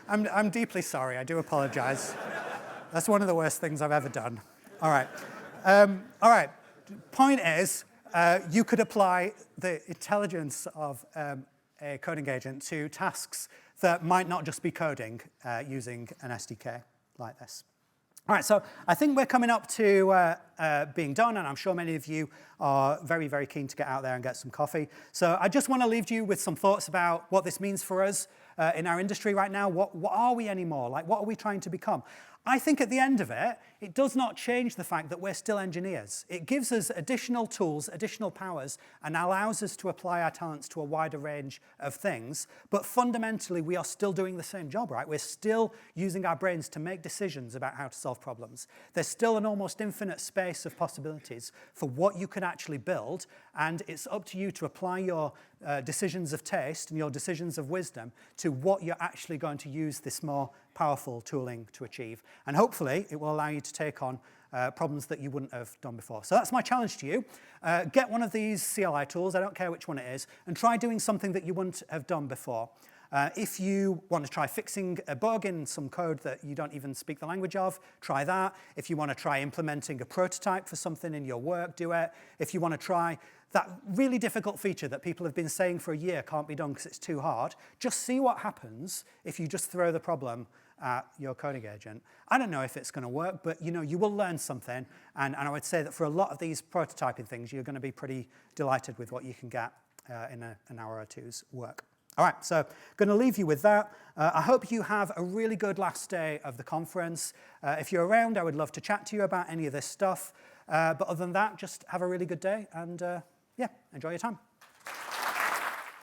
[SPEAKER 1] I'm deeply sorry. I do apologize. That's one of the worst things I've ever done. All right. All right. Point is, you could apply the intelligence of a coding agent to tasks that might not just be coding using an SDK like this. All right, so I think we're coming up to being done, and I'm sure many of you are very, very keen to get out there and get some coffee. So I just want to leave you with some thoughts about what this means for us in our industry right now. What are we anymore? Like, what are we trying to become? I think at the end of it, it does not change the fact that we're still engineers. It gives us additional tools, additional powers, and allows us to apply our talents to a wider range of things. But fundamentally, we are still doing the same job, right? We're still using our brains to make decisions about how to solve problems. There's still an almost infinite space of possibilities for what you can actually build, and it's up to you to apply your decisions of taste and your decisions of wisdom to what you're actually going to use this more powerful tooling to achieve. And hopefully, it will allow you to take on problems that you wouldn't have done before. So that's my challenge to you. Get one of these CLI tools, I don't care which one it is, and try doing something that you wouldn't have done before. If you want to try fixing a bug in some code that you don't even speak the language of, try that. If you want to try implementing a prototype for something in your work, do it. If you want to try that really difficult feature that people have been saying for a year can't be done because it's too hard, just see what happens if you just throw the problem at your coding agent. I don't know if it's going to work, but you will learn something. And I would say that for a lot of these prototyping things, you're going to be pretty delighted with what you can get in an hour or two's work. All right, so going to leave you with that. I hope you have a really good last day of the conference. If you're around, I would love to chat to you about any of this stuff. But other than that, just have a really good day and yeah, enjoy your time.